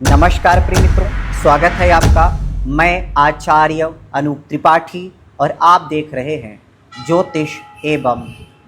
नमस्कार प्रिय मित्रों, स्वागत है आपका। मैं आचार्य अनूप त्रिपाठी और आप देख रहे हैं ज्योतिष एवं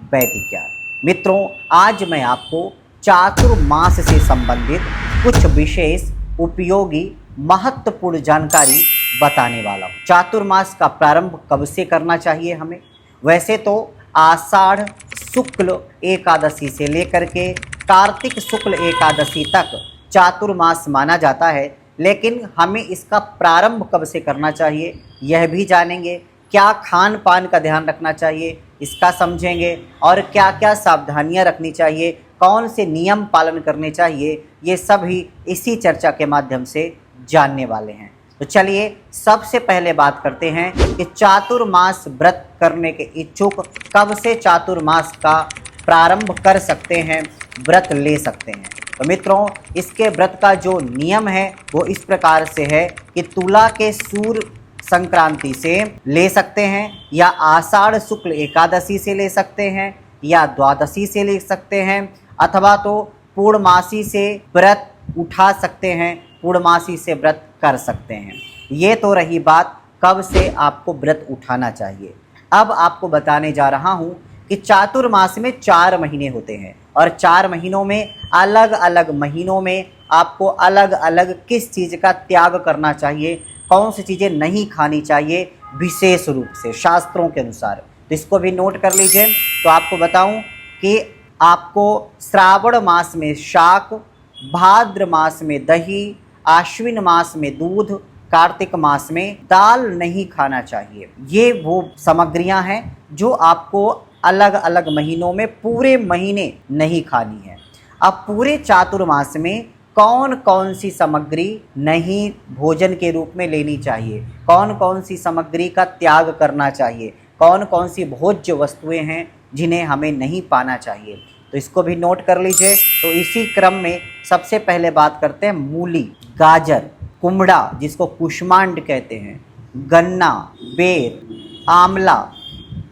वैदिक ज्ञान। मित्रों, आज मैं आपको चातुर्मास से संबंधित कुछ विशेष उपयोगी महत्वपूर्ण जानकारी बताने वाला हूँ। चातुर्मास का प्रारंभ कब से करना चाहिए हमें? वैसे तो आषाढ़ शुक्ल एकादशी से लेकर के कार्तिक शुक्ल एकादशी तक चातुर्मास माना जाता है, लेकिन हमें इसका प्रारंभ कब से करना चाहिए यह भी जानेंगे। क्या खान पान का ध्यान रखना चाहिए इसका समझेंगे, और क्या क्या सावधानियां रखनी चाहिए, कौन से नियम पालन करने चाहिए, ये सभी इसी चर्चा के माध्यम से जानने वाले हैं। तो चलिए सबसे पहले बात करते हैं कि चातुर्मास व्रत करने के इच्छुक कब से चातुर्मास का प्रारंभ कर सकते हैं, व्रत ले सकते हैं। तो मित्रों, इसके व्रत का जो नियम है वो इस प्रकार से है कि तुला के सूर्य संक्रांति से ले सकते हैं, या आषाढ़ शुक्ल एकादशी से ले सकते हैं, या द्वादशी से ले सकते हैं, अथवा तो पूर्णमासी से व्रत उठा सकते हैं, पूर्णमासी से व्रत कर सकते हैं। ये तो रही बात कब से आपको व्रत उठाना चाहिए। अब आपको बताने जा रहा हूँ कि चातुर्मास में 4 महीने होते हैं, और 4 महीनों में अलग अलग महीनों में आपको अलग अलग किस चीज़ का त्याग करना चाहिए, कौन सी चीज़ें नहीं खानी चाहिए विशेष रूप से शास्त्रों के अनुसार। तो इसको भी नोट कर लीजिए। तो आपको बताऊं कि आपको श्रावण मास में शाक, भाद्र मास में दही, आश्विन मास में दूध, कार्तिक मास में दाल नहीं खाना चाहिए। ये वो सामग्रियां हैं जो आपको अलग अलग महीनों में पूरे महीने नहीं खानी है। अब पूरे चातुर्मास में कौन कौन सी सामग्री नहीं भोजन के रूप में लेनी चाहिए, कौन कौन सी सामग्री का त्याग करना चाहिए, कौन कौन सी भोज्य वस्तुएं हैं जिन्हें हमें नहीं पाना चाहिए, तो इसको भी नोट कर लीजिए। तो इसी क्रम में सबसे पहले बात करते हैं मूली, गाजर, कुमड़ा जिसको कुष्मांड कहते हैं, गन्ना, बेर, आंवला,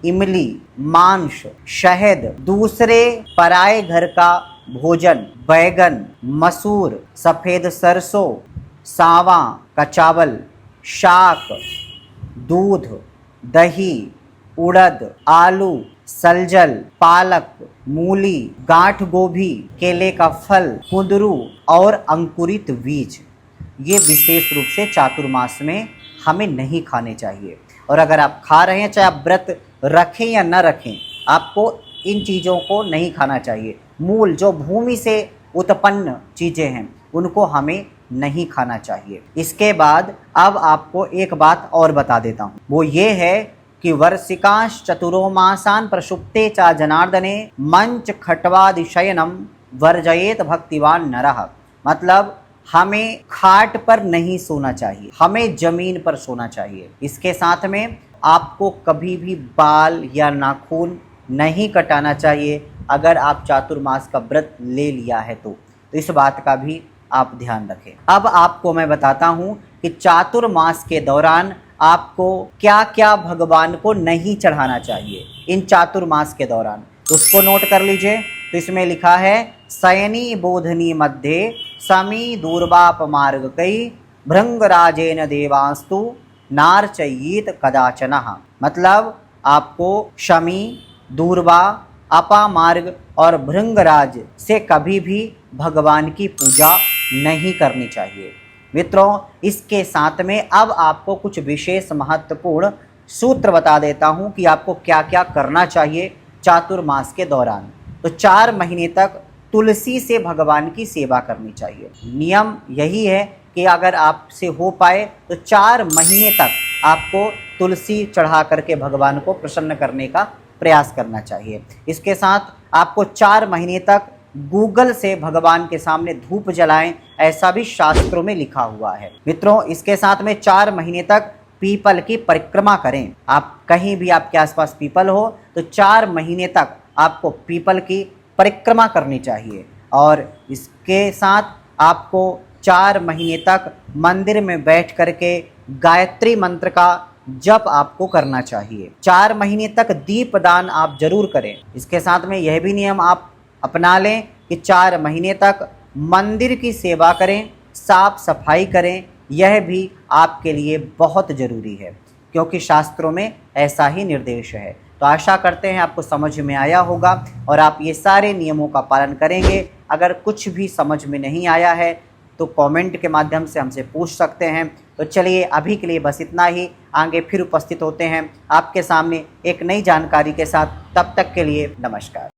इमली, मांस, शहद, दूसरे पराये घर का भोजन, बैगन, मसूर, सफ़ेद सरसों, सावा का चावल, शाक, दूध, दही, उड़द, आलू, सलजल, पालक, मूली, गांठ गोभी, केले का फल, कुंदरू और अंकुरित बीज, ये विशेष रूप से चातुर्मास में हमें नहीं खाने चाहिए। और अगर आप खा रहे हैं, चाहे आप व्रत रखें या न रखें, आपको इन चीज़ों को नहीं खाना चाहिए। मूल जो भूमि से उत्पन्न चीज़ें हैं उनको हमें नहीं खाना चाहिए। इसके बाद अब आपको एक बात और बता देता हूँ, वो ये है कि वर्षिकांश चतुरो मासान प्रसुप्ते चा जनार्दने मंच खट्वादिशयनम वर्जयेत भक्तिवान नरः। मतलब हमें खाट पर नहीं सोना चाहिए, हमें जमीन पर सोना चाहिए। इसके साथ में आपको कभी भी बाल या नाखून नहीं कटाना चाहिए अगर आप चातुर्मास का व्रत ले लिया है तो इस बात का भी आप ध्यान रखें। अब आपको मैं बताता हूँ कि चातुर्मास के दौरान आपको क्या क्या भगवान को नहीं चढ़ाना चाहिए इन चातुर्मास के दौरान, तो उसको नोट कर लीजिए। तो इसमें लिखा है शयनी बोधनी मध्य समी दूर्वाप मार्ग कई भृंगराजेन देवास्तु नार्चयित कदाचनः। मतलब आपको शमी, दूर्वा, अपामार्ग और भृंगराज से कभी भी भगवान की पूजा नहीं करनी चाहिए। मित्रों, इसके साथ में अब आपको कुछ विशेष महत्वपूर्ण सूत्र बता देता हूं कि आपको क्या क्या करना चाहिए चातुर्मास के दौरान। तो 4 महीने तक तुलसी से भगवान की सेवा करनी चाहिए। नियम यही है कि अगर आपसे हो पाए तो 4 महीने तक आपको तुलसी चढ़ा करके भगवान को प्रसन्न करने का प्रयास करना चाहिए। इसके साथ आपको 4 महीने तक गूगल से भगवान के सामने धूप जलाएं, ऐसा भी शास्त्रों में लिखा हुआ है। मित्रों, इसके साथ में 4 महीने तक पीपल की परिक्रमा करें। आप कहीं भी आपके आसपास पीपल हो तो 4 महीने तक आपको पीपल की परिक्रमा करनी चाहिए। और इसके साथ आपको 4 महीने तक मंदिर में बैठ करके गायत्री मंत्र का जप आपको करना चाहिए। 4 महीने तक दीपदान आप जरूर करें। इसके साथ में यह भी नियम आप अपना लें कि 4 महीने तक मंदिर की सेवा करें, साफ सफाई करें, यह भी आपके लिए बहुत ज़रूरी है, क्योंकि शास्त्रों में ऐसा ही निर्देश है। तो आशा करते हैं आपको समझ में आया होगा और आप ये सारे नियमों का पालन करेंगे। अगर कुछ भी समझ में नहीं आया है तो कमेंट के माध्यम से हमसे पूछ सकते हैं। तो चलिए अभी के लिए बस इतना ही, आगे फिर उपस्थित होते हैं आपके सामने एक नई जानकारी के साथ। तब तक के लिए नमस्कार।